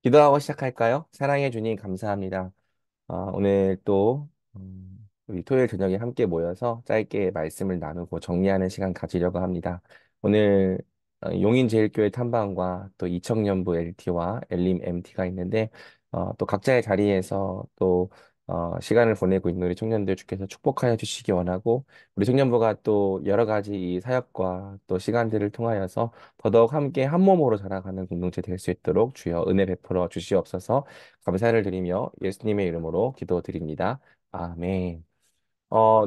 기도하고 시작할까요? 사랑해 주님 감사합니다. 오늘 또 우리 토요일 저녁에 함께 모여서 짧게 말씀을 나누고 정리하는 시간 가지려고 합니다. 오늘 용인제일교회 탐방과 또 이청년부 LT와 엘림 MT가 있는데 또 각자의 자리에서 또 시간을 보내고 있는 우리 청년들 주께서 축복하여 주시기 원하고 우리 청년부가 또 여러 가지 이 사역과 또 시간들을 통하여서 더더욱 함께 한 몸으로 자라가는 공동체 될 수 있도록 주여 은혜 베풀어 주시옵소서. 감사를 드리며 예수님의 이름으로 기도드립니다. 아멘.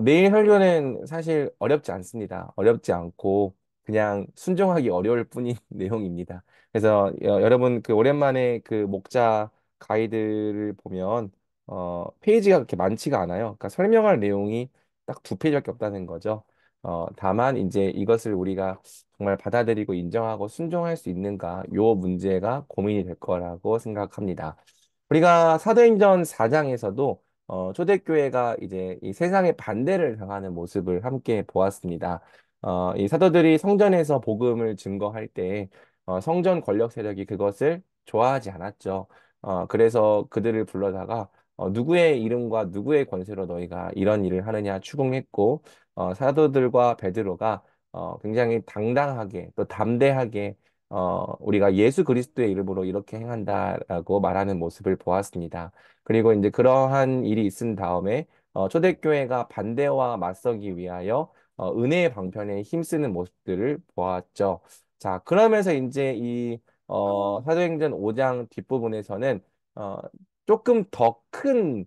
내일 설교는 사실 어렵지 않습니다. 어렵지 않고 그냥 순종하기 어려울 뿐인 내용입니다. 그래서 여러분 그 오랜만에 그 목자 가이드를 보면 페이지가 그렇게 많지가 않아요. 그러니까 설명할 내용이 딱 두 페이지밖에 없다는 거죠. 다만 이제 이것을 우리가 정말 받아들이고 인정하고 순종할 수 있는가 요 문제가 고민이 될 거라고 생각합니다. 우리가 사도행전 4장에서도 초대교회가 이제 이 세상의 반대를 당하는 모습을 함께 보았습니다. 이 사도들이 성전에서 복음을 증거할 때 성전 권력 세력이 그것을 좋아하지 않았죠. 그래서 그들을 불러다가 누구의 이름과 누구의 권세로 너희가 이런 일을 하느냐 추궁했고 사도들과 베드로가 굉장히 당당하게 또 담대하게 우리가 예수 그리스도의 이름으로 이렇게 행한다라고 말하는 모습을 보았습니다. 그리고 이제 그러한 일이 있은 다음에 초대교회가 반대와 맞서기 위하여 은혜의 방편에 힘쓰는 모습들을 보았죠. 자, 그러면서 이제 이 사도행전 5장 뒷부분에서는 어, 조금 더 큰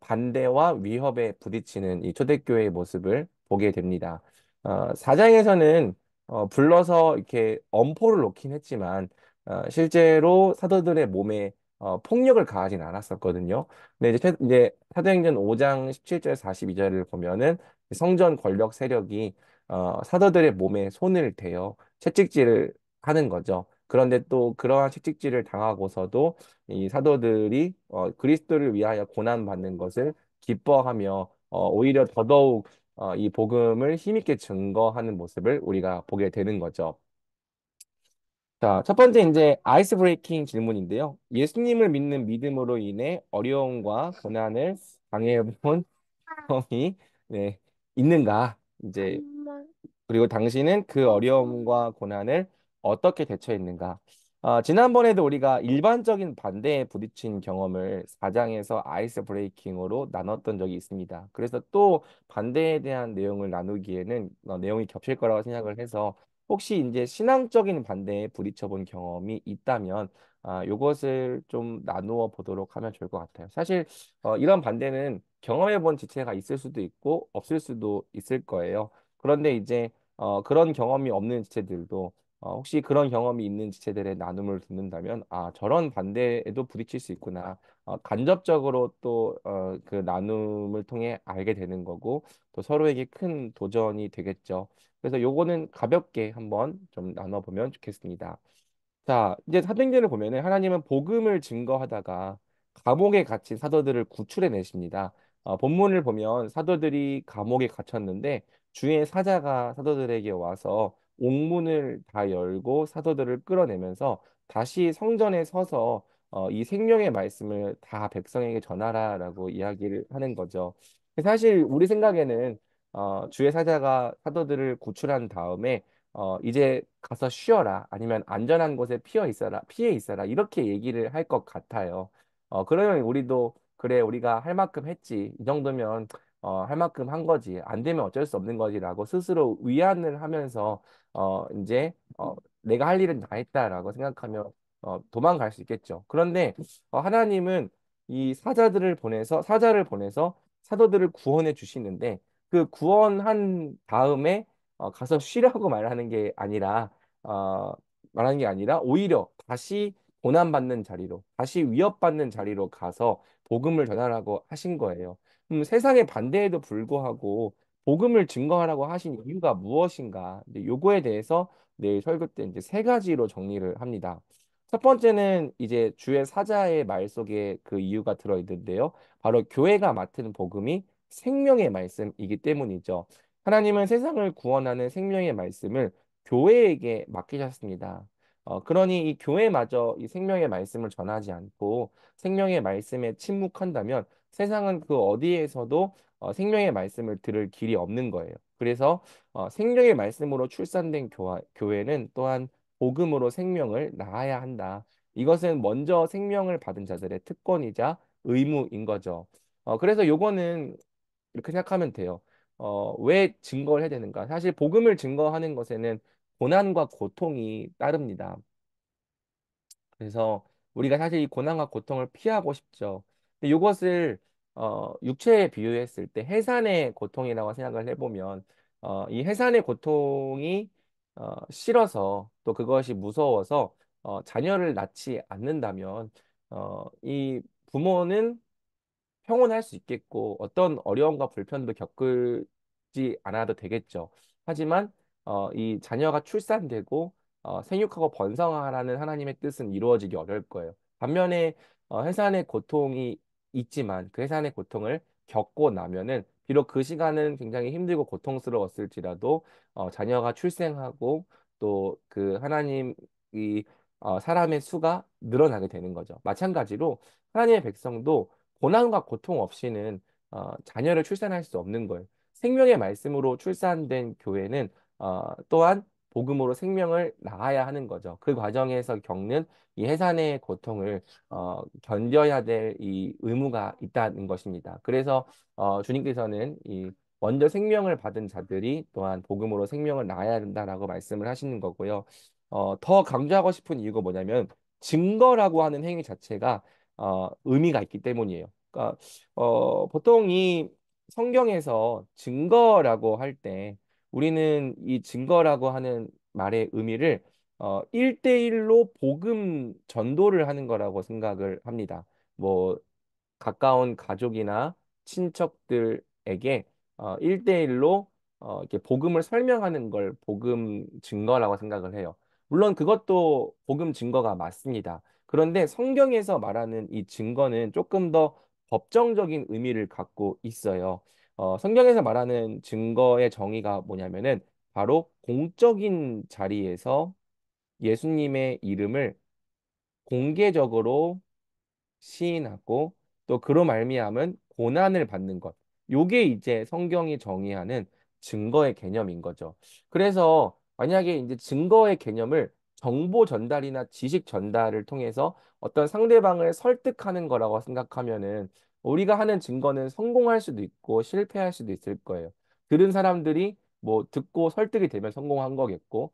반대와 위협에 부딪히는 이 초대교회의 모습을 보게 됩니다. 4장에서는 불러서 이렇게 엄포를 놓긴 했지만 실제로 사도들의 몸에 폭력을 가하진 않았었거든요. 근데 이제 사도행전 5장 17절 42절을 보면은 성전 권력 세력이 사도들의 몸에 손을 대어 채찍질을 하는 거죠. 그런데 또 그러한 채찍질을 당하고서도 이 사도들이 그리스도를 위하여 고난 받는 것을 기뻐하며 오히려 더더욱 이 복음을 힘있게 증거하는 모습을 우리가 보게 되는 거죠. 자, 첫 번째 이제 아이스 브레이킹 질문인데요. 예수님을 믿는 믿음으로 인해 어려움과 고난을 당해본 경험이 네, 있는가? 이제 그리고 당신은 그 어려움과 고난을 어떻게 대처했는가? 지난번에도 우리가 일반적인 반대에 부딪힌 경험을 4장에서 아이스 브레이킹으로 나눴던 적이 있습니다. 그래서 또 반대에 대한 내용을 나누기에는 내용이 겹칠 거라고 생각을 해서 혹시 이제 신앙적인 반대에 부딪혀 본 경험이 있다면 요것을 좀 나누어 보도록 하면 좋을 것 같아요. 사실 이런 반대는 경험해 본 지체가 있을 수도 있고 없을 수도 있을 거예요. 그런데 이제 그런 경험이 없는 지체들도 혹시 그런 경험이 있는 지체들의 나눔을 듣는다면 저런 반대에도 부딪힐 수 있구나. 간접적으로 또 그 나눔을 통해 알게 되는 거고 또 서로에게 큰 도전이 되겠죠. 그래서 요거는 가볍게 한번 좀 나눠보면 좋겠습니다. 자, 이제 사도행전을 보면은 하나님은 복음을 증거하다가 감옥에 갇힌 사도들을 구출해 내십니다. 본문을 보면 사도들이 감옥에 갇혔는데 주의 사자가 사도들에게 와서 옥문을 다 열고 사도들을 끌어내면서 다시 성전에 서서 이 생명의 말씀을 다 백성에게 전하라라고 이야기를 하는 거죠. 사실 우리 생각에는 주의 사자가 사도들을 구출한 다음에 이제 가서 쉬어라. 아니면 안전한 곳에 피해 있어라. 이렇게 얘기를 할 것 같아요. 그러면 우리도, 그래, 우리가 할 만큼 했지. 이 정도면, 할 만큼 한 거지. 안 되면 어쩔 수 없는 거지라고 스스로 위안을 하면서, 이제, 내가 할 일은 다 했다라고 생각하며, 도망갈 수 있겠죠. 그런데, 하나님은 이 사자를 보내서 사도들을 구원해 주시는데, 그 구원한 다음에 가서 쉬라고 말하는 게 아니라 어, 말하는 게 아니라 오히려 다시 고난받는 자리로 다시 위협받는 자리로 가서 복음을 전하라고 하신 거예요. 세상의 반대에도 불구하고 복음을 증거하라고 하신 이유가 무엇인가? 근데 요거에 대해서 내일 설교 때 이제 세 가지로 정리를 합니다. 첫 번째는 이제 주의 사자의 말 속에 그 이유가 들어 있는데요. 바로 교회가 맡은 복음이 생명의 말씀이기 때문이죠. 하나님은 세상을 구원하는 생명의 말씀을 교회에게 맡기셨습니다. 그러니 이 교회마저 이 생명의 말씀을 전하지 않고 생명의 말씀에 침묵한다면 세상은 그 어디에서도 생명의 말씀을 들을 길이 없는 거예요. 그래서 생명의 말씀으로 출산된 교회는 또한 복음으로 생명을 낳아야 한다. 이것은 먼저 생명을 받은 자들의 특권이자 의무인 거죠. 그래서 요거는 이렇게 생각하면 돼요. 왜 증거를 해야 되는가? 사실 복음을 증거하는 것에는 고난과 고통이 따릅니다. 그래서 우리가 사실 이 고난과 고통을 피하고 싶죠. 근데 이것을 육체에 비유했을 때 해산의 고통이라고 생각을 해보면 이 해산의 고통이 싫어서 또 그것이 무서워서 자녀를 낳지 않는다면 이 부모는 평온할 수 있겠고 어떤 어려움과 불편도 겪지 않아도 되겠죠. 하지만 이 자녀가 출산되고 생육하고 번성하라는 하나님의 뜻은 이루어지기 어려울 거예요. 반면에 해산의 고통이 있지만 그 해산의 고통을 겪고 나면은 비록 그 시간은 굉장히 힘들고 고통스러웠을지라도 자녀가 출생하고 또 그 하나님이 사람의 수가 늘어나게 되는 거죠. 마찬가지로 하나님의 백성도 고난과 고통 없이는 자녀를 출산할 수 없는 거예요. 생명의 말씀으로 출산된 교회는 또한 복음으로 생명을 낳아야 하는 거죠. 그 과정에서 겪는 이 해산의 고통을 견뎌야 될 이 의무가 있다는 것입니다. 그래서 주님께서는 이 먼저 생명을 받은 자들이 또한 복음으로 생명을 낳아야 된다라고 말씀을 하시는 거고요. 더 강조하고 싶은 이유가 뭐냐면 증거라고 하는 행위 자체가 의미가 있기 때문이에요. 그러니까 보통 이 성경에서 증거라고 할 때 우리는 이 증거라고 하는 말의 의미를 1대1로 복음 전도를 하는 거라고 생각을 합니다. 뭐 가까운 가족이나 친척들에게 1대1로 이렇게 복음을 설명하는 걸 복음 증거라고 생각을 해요. 물론 그것도 복음 증거가 맞습니다. 그런데 성경에서 말하는 이 증거는 조금 더 법정적인 의미를 갖고 있어요. 성경에서 말하는 증거의 정의가 뭐냐면은 바로 공적인 자리에서 예수님의 이름을 공개적으로 시인하고 또 그로 말미암은 고난을 받는 것. 요게 이제 성경이 정의하는 증거의 개념인 거죠. 그래서 만약에 이제 증거의 개념을 정보 전달이나 지식 전달을 통해서 어떤 상대방을 설득하는 거라고 생각하면은 우리가 하는 증거는 성공할 수도 있고 실패할 수도 있을 거예요. 들은 사람들이 뭐 듣고 설득이 되면 성공한 거겠고,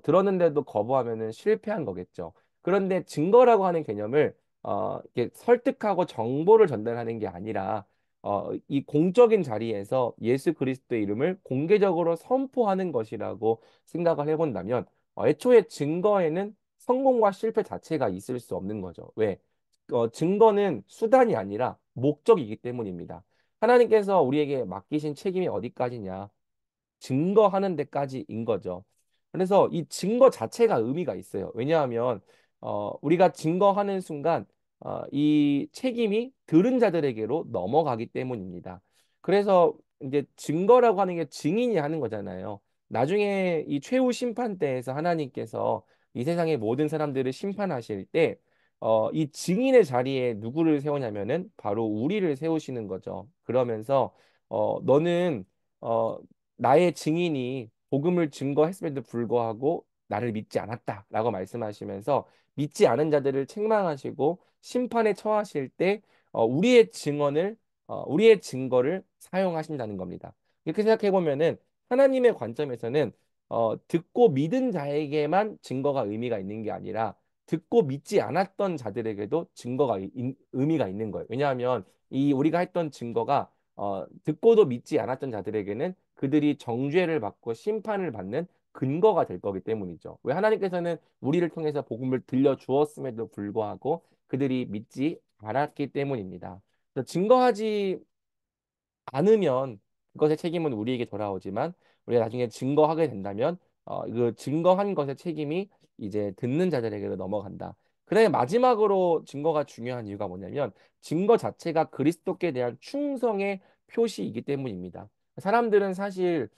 들었는데도 거부하면은 실패한 거겠죠. 그런데 증거라고 하는 개념을 이렇게 설득하고 정보를 전달하는 게 아니라 이 공적인 자리에서 예수 그리스도의 이름을 공개적으로 선포하는 것이라고 생각을 해본다면 애초에 증거에는 성공과 실패 자체가 있을 수 없는 거죠. 왜? 증거는 수단이 아니라 목적이기 때문입니다. 하나님께서 우리에게 맡기신 책임이 어디까지냐? 증거하는 데까지인 거죠. 그래서 이 증거 자체가 의미가 있어요. 왜냐하면 우리가 증거하는 순간 이 책임이 들은 자들에게로 넘어가기 때문입니다. 그래서 이제 증거라고 하는 게 증인이 하는 거잖아요. 나중에 이 최후 심판 때에서 하나님께서 이 세상의 모든 사람들을 심판하실 때 이 증인의 자리에 누구를 세우냐면은 바로 우리를 세우시는 거죠. 그러면서 너는 어, 나의 증인이 복음을 증거했음에도 불구하고 나를 믿지 않았다라고 말씀하시면서 믿지 않은 자들을 책망하시고 심판에 처하실 때 우리의 우리의 증거를 사용하신다는 겁니다. 이렇게 생각해 보면은 하나님의 관점에서는 듣고 믿은 자에게만 증거가 의미가 있는 게 아니라 듣고 믿지 않았던 자들에게도 의미가 있는 거예요. 왜냐하면 이 우리가 했던 증거가 듣고도 믿지 않았던 자들에게는 그들이 정죄를 받고 심판을 받는 근거가 될 거기 때문이죠. 왜 하나님께서는 우리를 통해서 복음을 들려 주었음에도 불구하고 그들이 믿지 않았기 때문입니다. 그래서 증거하지 않으면 그것의 책임은 우리에게 돌아오지만 우리가 나중에 증거하게 된다면 그 증거한 것의 책임이 이제 듣는 자들에게로 넘어간다. 그다음에 마지막으로 증거가 중요한 이유가 뭐냐면 증거 자체가 그리스도께 대한 충성의 표시이기 때문입니다. 사람들은 사실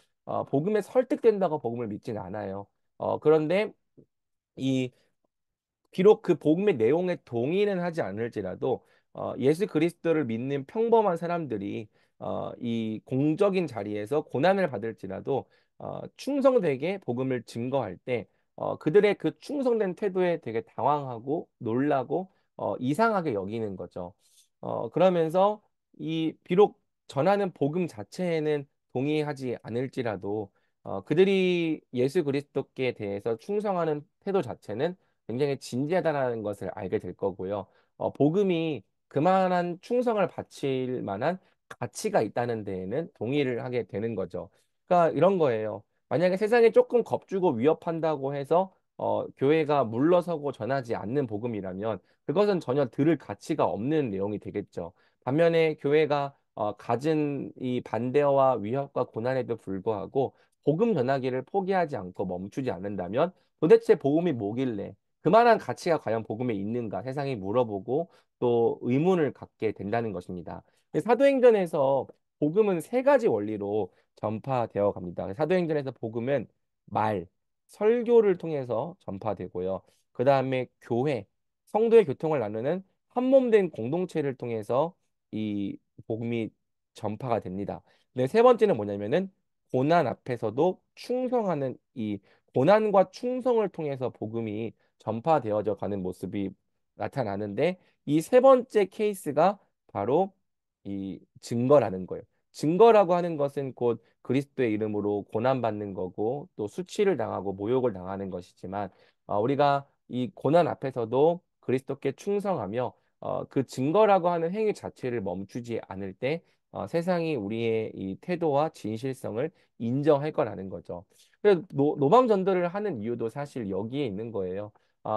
복음에 설득된다고 복음을 믿지는 않아요. 그런데 이 비록 그 복음의 내용에 동의는 하지 않을지라도 예수 그리스도를 믿는 평범한 사람들이 이 공적인 자리에서 고난을 받을지라도 충성되게 복음을 증거할 때 그들의 그 충성된 태도에 되게 당황하고 놀라고 이상하게 여기는 거죠. 그러면서 이 비록 전하는 복음 자체에는 동의하지 않을지라도 그들이 예수 그리스도께 대해서 충성하는 태도 자체는 굉장히 진지하다는 것을 알게 될 거고요. 복음이 그만한 충성을 바칠 만한 가치가 있다는 데에는 동의를 하게 되는 거죠. 그러니까 이런 거예요. 만약에 세상에 조금 겁주고 위협한다고 해서 교회가 물러서고 전하지 않는 복음이라면 그것은 전혀 들을 가치가 없는 내용이 되겠죠. 반면에 교회가 갖은 이 반대와 위협과 고난에도 불구하고 복음 전하기를 포기하지 않고 멈추지 않는다면 도대체 복음이 뭐길래 그만한 가치가 과연 복음에 있는가 세상이 물어보고 또 의문을 갖게 된다는 것입니다. 사도행전에서 복음은 세 가지 원리로 전파되어 갑니다. 사도행전에서 복음은 말, 설교를 통해서 전파되고요. 그 다음에 교회, 성도의 교통을 나누는 한몸된 공동체를 통해서 이 복음이 전파가 됩니다. 네, 세 번째는 뭐냐면은 고난 앞에서도 충성하는 이 고난과 충성을 통해서 복음이 전파되어져 가는 모습이 나타나는데 이 세 번째 케이스가 바로 이 증거라는 거예요. 증거라고 하는 것은 곧 그리스도의 이름으로 고난받는 거고 또 수치를 당하고 모욕을 당하는 것이지만 우리가 이 고난 앞에서도 그리스도께 충성하며 그 증거라고 하는 행위 자체를 멈추지 않을 때 세상이 우리의 이 태도와 진실성을 인정할 거라는 거죠. 그래서 노방 전도를 하는 이유도 사실 여기에 있는 거예요.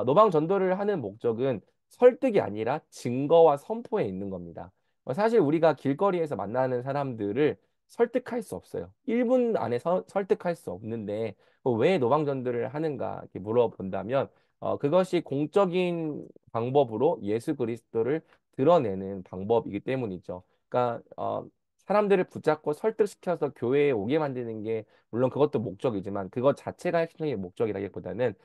노방 전도를 하는 목적은 설득이 아니라 증거와 선포에 있는 겁니다. 사실 우리가 길거리에서 만나는 사람들을 설득할 수 없어요. 1분 안에 설득할 수 없는데 왜 노방전도를 하는가 이렇게 물어본다면 그것이 공적인 방법으로 예수 그리스도를 드러내는 방법이기 때문이죠. 그러니까 사람들을 붙잡고 설득시켜서 교회에 오게 만드는 게 물론 그것도 목적이지만 그것 자체가 핵심적인 목적이라기보다는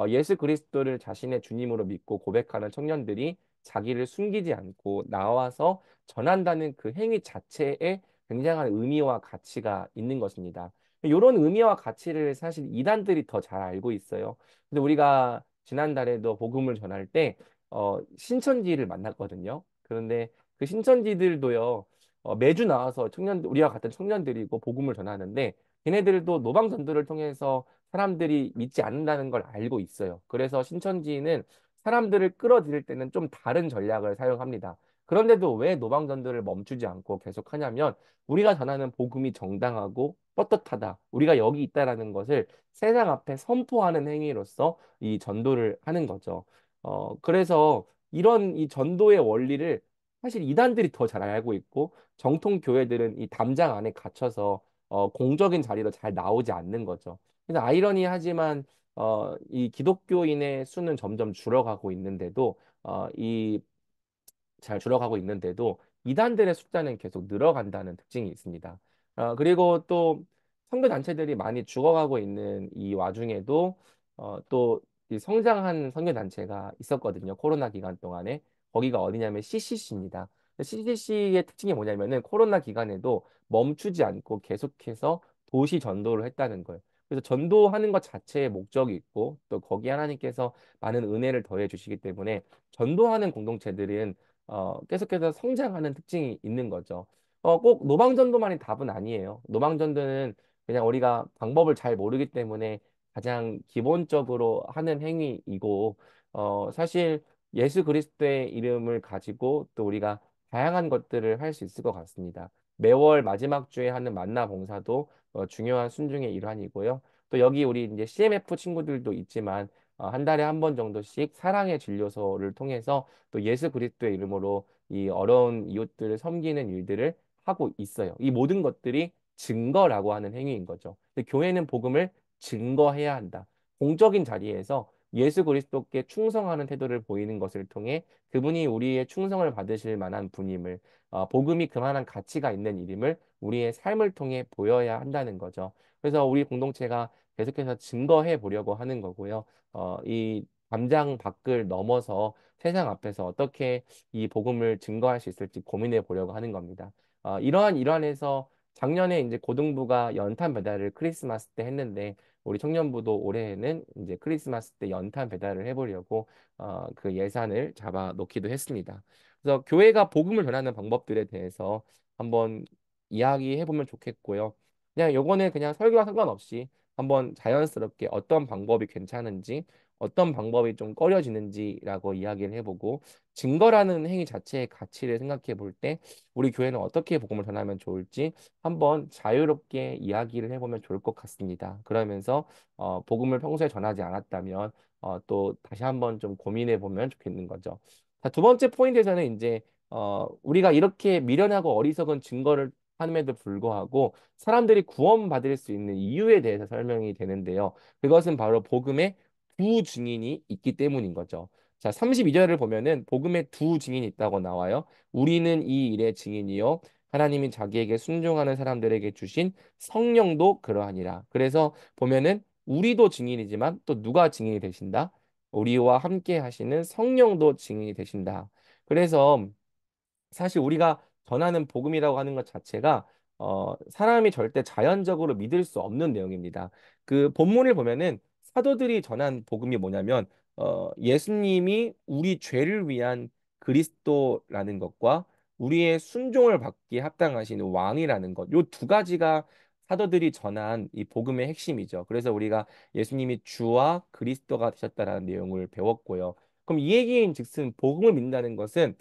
예수 그리스도를 자신의 주님으로 믿고 고백하는 청년들이 자기를 숨기지 않고 나와서 전한다는 그 행위 자체에 굉장한 의미와 가치가 있는 것입니다. 이런 의미와 가치를 사실 이단들이 더 잘 알고 있어요. 근데 우리가 지난달에도 복음을 전할 때 신천지를 만났거든요. 그런데 그 신천지들도요. 매주 나와서 우리와 같은 청년들이고 복음을 전하는데 걔네들도 노방 전도를 통해서 사람들이 믿지 않는다는 걸 알고 있어요. 그래서 신천지는 사람들을 끌어들일 때는 좀 다른 전략을 사용합니다. 그런데도 왜 노방전도를 멈추지 않고 계속하냐면 우리가 전하는 복음이 정당하고 떳떳하다. 우리가 여기 있다라는 것을 세상 앞에 선포하는 행위로서 이 전도를 하는 거죠. 그래서 이런 이 전도의 원리를 사실 이단들이 더 잘 알고 있고 정통 교회들은 이 담장 안에 갇혀서 공적인 자리로 잘 나오지 않는 거죠. 그래서 아이러니하지만 이 기독교인의 수는 점점 줄어가고 있는데도 이 잘 줄어가고 있는데도 이단들의 숫자는 계속 늘어간다는 특징이 있습니다. 그리고 또 선교 단체들이 많이 죽어가고 있는 이 와중에도 또이 성장한 선교 단체가 있었거든요. 코로나 기간 동안에 거기가 어디냐면 CCC입니다. CCC의 특징이 뭐냐면은 코로나 기간에도 멈추지 않고 계속해서 도시 전도를 했다는 거예요. 그래서 전도하는 것 자체에 목적이 있고 또 거기에 하나님께서 많은 은혜를 더해 주시기 때문에 전도하는 공동체들은 계속해서 성장하는 특징이 있는 거죠. 꼭 노방전도만이 답은 아니에요. 노방전도는 그냥 우리가 방법을 잘 모르기 때문에 가장 기본적으로 하는 행위이고, 사실 예수 그리스도의 이름을 가지고 또 우리가 다양한 것들을 할 수 있을 것 같습니다. 매월 마지막 주에 하는 만나 봉사도 중요한 순종의 일환이고요. 또 여기 우리 이제 CMF 친구들도 있지만 한 달에 한 번 정도씩 사랑의 진료소를 통해서 또 예수 그리스도의 이름으로 이 어려운 이웃들을 섬기는 일들을 하고 있어요. 이 모든 것들이 증거라고 하는 행위인 거죠. 근데 교회는 복음을 증거해야 한다. 공적인 자리에서 예수 그리스도께 충성하는 태도를 보이는 것을 통해 그분이 우리의 충성을 받으실 만한 분임을 복음이 그만한 가치가 있는 일임을 우리의 삶을 통해 보여야 한다는 거죠. 그래서 우리 공동체가 계속해서 증거해 보려고 하는 거고요. 이 담장 밖을 넘어서 세상 앞에서 어떻게 이 복음을 증거할 수 있을지 고민해 보려고 하는 겁니다. 이러한 일환에서 작년에 이제 고등부가 연탄 배달을 크리스마스 때 했는데 우리 청년부도 올해에는 이제 크리스마스 때 연탄 배달을 해보려고 그 예산을 잡아 놓기도 했습니다. 그래서 교회가 복음을 전하는 방법들에 대해서 한번 이야기해 보면 좋겠고요. 그냥 요거는 그냥 설교와 상관없이 한번 자연스럽게 어떤 방법이 괜찮은지 어떤 방법이 좀 꺼려지는지라고 이야기를 해보고 증거라는 행위 자체의 가치를 생각해 볼 때 우리 교회는 어떻게 복음을 전하면 좋을지 한번 자유롭게 이야기를 해보면 좋을 것 같습니다. 그러면서 복음을 평소에 전하지 않았다면 또 다시 한번 좀 고민해 보면 좋겠는 거죠. 자, 두 번째 포인트에서는 이제 우리가 이렇게 미련하고 어리석은 증거를 함에도 불구하고 사람들이 구원받을 수 있는 이유에 대해서 설명이 되는데요. 그것은 바로 복음의 두 증인이 있기 때문인 거죠. 자, 32절을 보면은 복음의 두 증인이 있다고 나와요. 우리는 이 일의 증인이요. 하나님이 자기에게 순종하는 사람들에게 주신 성령도 그러하니라. 그래서 보면은 우리도 증인이지만 또 누가 증인이 되신다? 우리와 함께 하시는 성령도 증인이 되신다. 그래서 사실 우리가 전하는 복음이라고 하는 것 자체가 사람이 절대 자연적으로 믿을 수 없는 내용입니다. 그 본문을 보면은 사도들이 전한 복음이 뭐냐면 예수님이 우리 죄를 위한 그리스도라는 것과 우리의 순종을 받기에 합당하신 왕이라는 것, 요 두 가지가 사도들이 전한 이 복음의 핵심이죠. 그래서 우리가 예수님이 주와 그리스도가 되셨다라는 내용을 배웠고요. 그럼 이 얘기인 즉슨 복음을 믿는다는 것은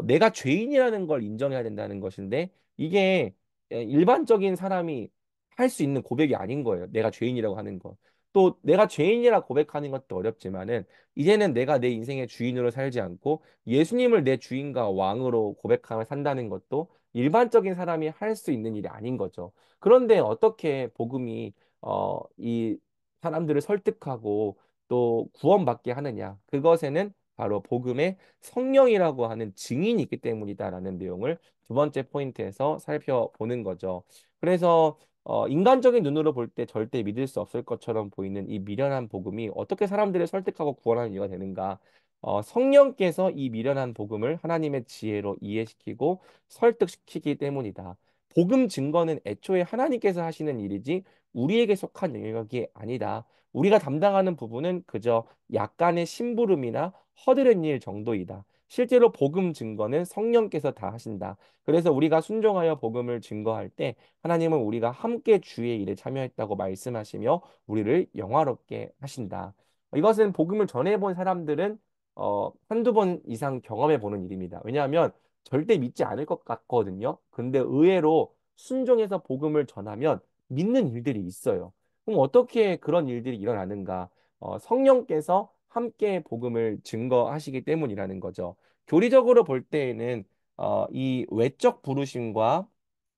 내가 죄인이라는 걸 인정해야 된다는 것인데 이게 일반적인 사람이 할 수 있는 고백이 아닌 거예요. 내가 죄인이라고 하는 거. 또 내가 죄인이라 고백하는 것도 어렵지만은 이제는 내가 내 인생의 주인으로 살지 않고 예수님을 내 주인과 왕으로 고백하며 산다는 것도 일반적인 사람이 할 수 있는 일이 아닌 거죠. 그런데 어떻게 복음이 이 사람들을 설득하고 또 구원받게 하느냐? 그것에는 바로 복음의 성령이라고 하는 증인이 있기 때문이다라는 내용을 두 번째 포인트에서 살펴보는 거죠. 그래서 인간적인 눈으로 볼 때 절대 믿을 수 없을 것처럼 보이는 이 미련한 복음이 어떻게 사람들을 설득하고 구원하는 이유가 되는가? 성령께서 이 미련한 복음을 하나님의 지혜로 이해시키고 설득시키기 때문이다. 복음 증거는 애초에 하나님께서 하시는 일이지 우리에게 속한 영역이 아니다. 우리가 담당하는 부분은 그저 약간의 심부름이나 허드렛 일 정도이다. 실제로 복음 증거는 성령께서 다 하신다. 그래서 우리가 순종하여 복음을 증거할 때 하나님은 우리가 함께 주의 일에 참여했다고 말씀하시며 우리를 영화롭게 하신다. 이것은 복음을 전해본 사람들은 한두 번 이상 경험해 보는 일입니다. 왜냐하면 절대 믿지 않을 것 같거든요. 근데 의외로 순종해서 복음을 전하면 믿는 일들이 있어요. 그럼 어떻게 그런 일들이 일어나는가? 성령께서 함께 복음을 증거하시기 때문이라는 거죠. 교리적으로 볼 때에는 이 외적 부르심과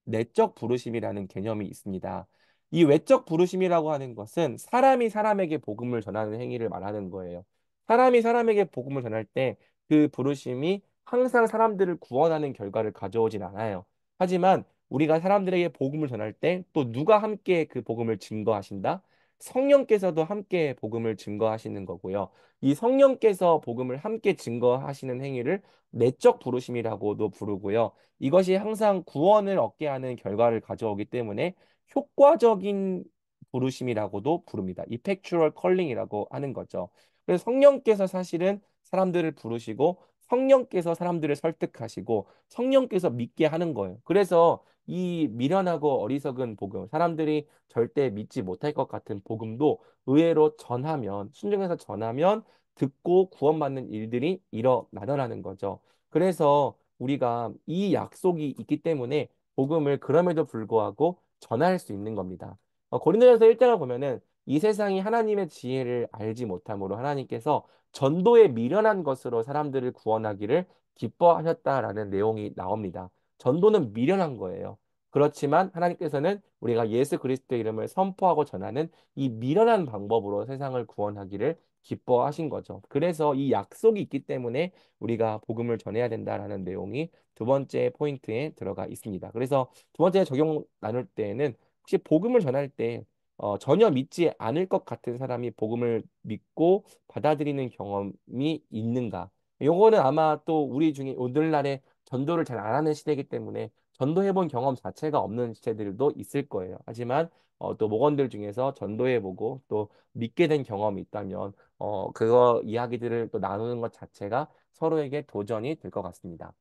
내적 부르심이라는 개념이 있습니다. 이 외적 부르심이라고 하는 것은 사람이 사람에게 복음을 전하는 행위를 말하는 거예요. 사람이 사람에게 복음을 전할 때 그 부르심이 항상 사람들을 구원하는 결과를 가져오진 않아요. 하지만 우리가 사람들에게 복음을 전할 때 또 누가 함께 그 복음을 증거하신다? 성령께서도 함께 복음을 증거하시는 거고요. 이 성령께서 복음을 함께 증거하시는 행위를 내적 부르심이라고도 부르고요. 이것이 항상 구원을 얻게 하는 결과를 가져오기 때문에 효과적인 부르심이라고도 부릅니다. 이펙추얼 컬링이라고 하는 거죠. 그래서 성령께서 사실은 사람들을 부르시고 성령께서 사람들을 설득하시고 성령께서 믿게 하는 거예요. 그래서 이 미련하고 어리석은 복음, 사람들이 절대 믿지 못할 것 같은 복음도 의외로 전하면, 순종해서 전하면 듣고 구원받는 일들이 일어나더라는 거죠. 그래서 우리가 이 약속이 있기 때문에 복음을 그럼에도 불구하고 전할 수 있는 겁니다. 고린도전서 1장을 보면은 이 세상이 하나님의 지혜를 알지 못함으로 하나님께서 전도에 미련한 것으로 사람들을 구원하기를 기뻐하셨다라는 내용이 나옵니다. 전도는 미련한 거예요. 그렇지만 하나님께서는 우리가 예수 그리스도의 이름을 선포하고 전하는 이 미련한 방법으로 세상을 구원하기를 기뻐하신 거죠. 그래서 이 약속이 있기 때문에 우리가 복음을 전해야 된다라는 내용이 두 번째 포인트에 들어가 있습니다. 그래서 두 번째 적용 나눌 때에는 혹시 복음을 전할 때 전혀 믿지 않을 것 같은 사람이 복음을 믿고 받아들이는 경험이 있는가? 요거는 아마 또 우리 중에 오늘날에 전도를 잘 안 하는 시대이기 때문에 전도해본 경험 자체가 없는 시대들도 있을 거예요. 하지만 또 목원들 중에서 전도해보고 또 믿게 된 경험이 있다면 그거 이야기들을 또 나누는 것 자체가 서로에게 도전이 될 것 같습니다.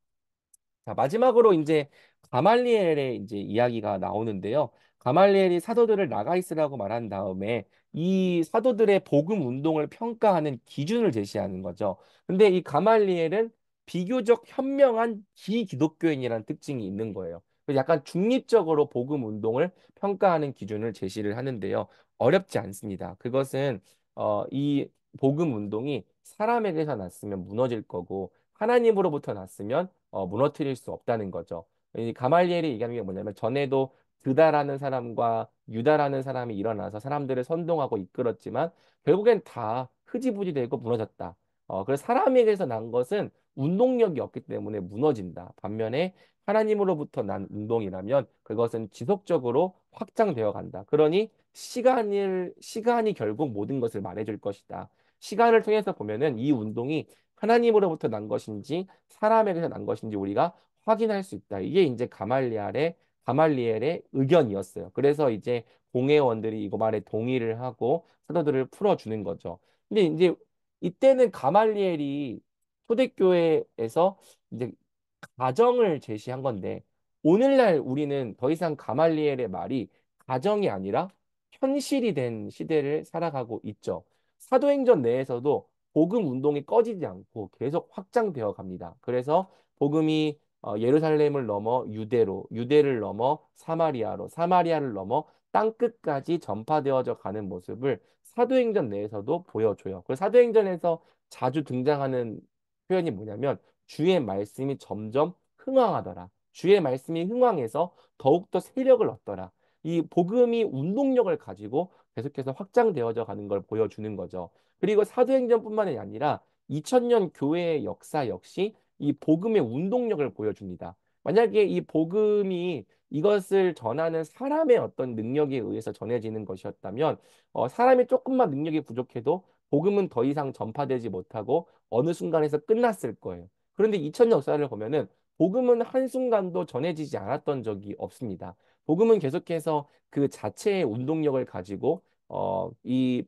자, 마지막으로 이제 가말리엘의 이제 이야기가 나오는데요. 가말리엘이 사도들을 나가 있으라고 말한 다음에 이 사도들의 복음 운동을 평가하는 기준을 제시하는 거죠. 근데 이 가말리엘은 비교적 현명한 기기독교인이라는 특징이 있는 거예요. 그래서 약간 중립적으로 복음 운동을 평가하는 기준을 제시를 하는데요. 어렵지 않습니다. 그것은 이 복음 운동이 사람에게서 났으면 무너질 거고 하나님으로부터 났으면 무너뜨릴 수 없다는 거죠. 이 가말리엘이 얘기하는 게 뭐냐면 전에도 드다라는 사람과 유다라는 사람이 일어나서 사람들을 선동하고 이끌었지만 결국엔 다 흐지부지 되고 무너졌다. 그래서 사람에게서 난 것은 운동력이 없기 때문에 무너진다. 반면에 하나님으로부터 난 운동이라면 그것은 지속적으로 확장되어 간다. 그러니 시간이 결국 모든 것을 말해줄 것이다. 시간을 통해서 보면은 이 운동이 하나님으로부터 난 것인지 사람에게서 난 것인지 우리가 확인할 수 있다. 이게 이제 가말리엘의 의견이었어요. 그래서 이제 공회원들이 이거 말에 동의를 하고 사도들을 풀어주는 거죠. 근데 이제 이때는 가말리엘이 초대교회에서 이제 가정을 제시한 건데 오늘날 우리는 더 이상 가말리엘의 말이 가정이 아니라 현실이 된 시대를 살아가고 있죠. 사도행전 내에서도 복음 운동이 꺼지지 않고 계속 확장되어 갑니다. 그래서 복음이 예루살렘을 넘어 유대로, 유대를 넘어 사마리아로, 사마리아를 넘어 땅 끝까지 전파되어져 가는 모습을 사도행전 내에서도 보여줘요. 그 사도행전에서 자주 등장하는 표현이 뭐냐면 주의 말씀이 점점 흥왕하더라. 주의 말씀이 흥왕해서 더욱더 세력을 얻더라. 이 복음이 운동력을 가지고 계속해서 확장되어져 가는 걸 보여주는 거죠. 그리고 사도행전뿐만이 아니라 2000년 교회의 역사 역시 이 복음의 운동력을 보여줍니다. 만약에 이 복음이 이것을 전하는 사람의 어떤 능력에 의해서 전해지는 것이었다면 사람이 조금만 능력이 부족해도 복음은 더 이상 전파되지 못하고 어느 순간에서 끝났을 거예요. 그런데 2000년 역사를 보면은 복음은 한순간도 전해지지 않았던 적이 없습니다. 복음은 계속해서 그 자체의 운동력을 가지고 이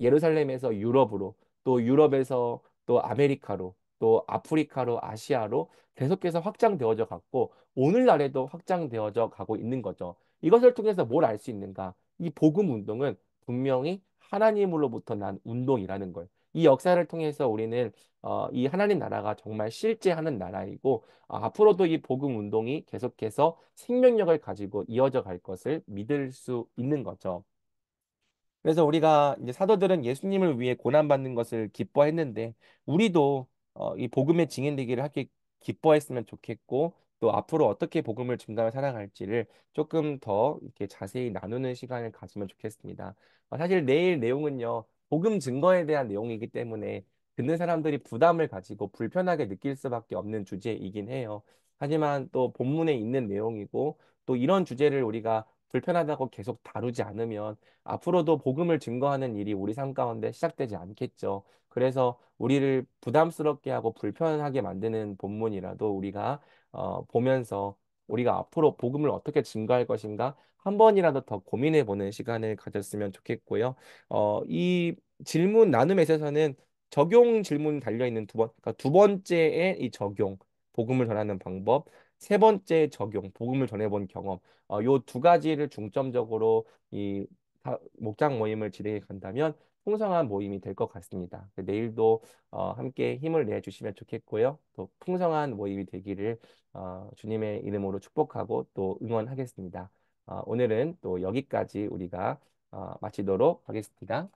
예루살렘에서 유럽으로 또 유럽에서 또 아메리카로 또 아프리카로 아시아로 계속해서 확장되어져 갔고 오늘날에도 확장되어져 가고 있는 거죠. 이것을 통해서 뭘 알 수 있는가? 이 복음 운동은 분명히 하나님으로부터 난 운동이라는 걸. 이 역사를 통해서 우리는 이 하나님 나라가 정말 실제하는 나라이고 앞으로도 이 복음 운동이 계속해서 생명력을 가지고 이어져 갈 것을 믿을 수 있는 거죠. 그래서 우리가 이제 사도들은 예수님을 위해 고난받는 것을 기뻐했는데 우리도 이 복음의 증인되기를 하기 기뻐했으면 좋겠고 또 앞으로 어떻게 복음을 증가해 살아갈지를 조금 더 이렇게 자세히 나누는 시간을 가지면 좋겠습니다. 사실 내일 내용은요 복음 증거에 대한 내용이기 때문에 듣는 사람들이 부담을 가지고 불편하게 느낄 수밖에 없는 주제이긴 해요. 하지만 또 본문에 있는 내용이고 또 이런 주제를 우리가 불편하다고 계속 다루지 않으면 앞으로도 복음을 증거하는 일이 우리 삶 가운데 시작되지 않겠죠. 그래서 우리를 부담스럽게 하고 불편하게 만드는 본문이라도 우리가 보면서 우리가 앞으로 복음을 어떻게 증거할 것인가 한 번이라도 더 고민해 보는 시간을 가졌으면 좋겠고요. 이 질문 나눔에 있어서는 적용 질문 달려 있는 그러니까 두 번째의 이 적용, 복음을 전하는 방법, 세 번째 적용, 복음을 전해본 경험, 요 두 가지를 중점적으로 이 목장 모임을 진행해 간다면 풍성한 모임이 될 것 같습니다. 내일도 함께 힘을 내 주시면 좋겠고요. 또 풍성한 모임이 되기를 주님의 이름으로 축복하고 또 응원하겠습니다. 오늘은 또 여기까지 우리가 마치도록 하겠습니다.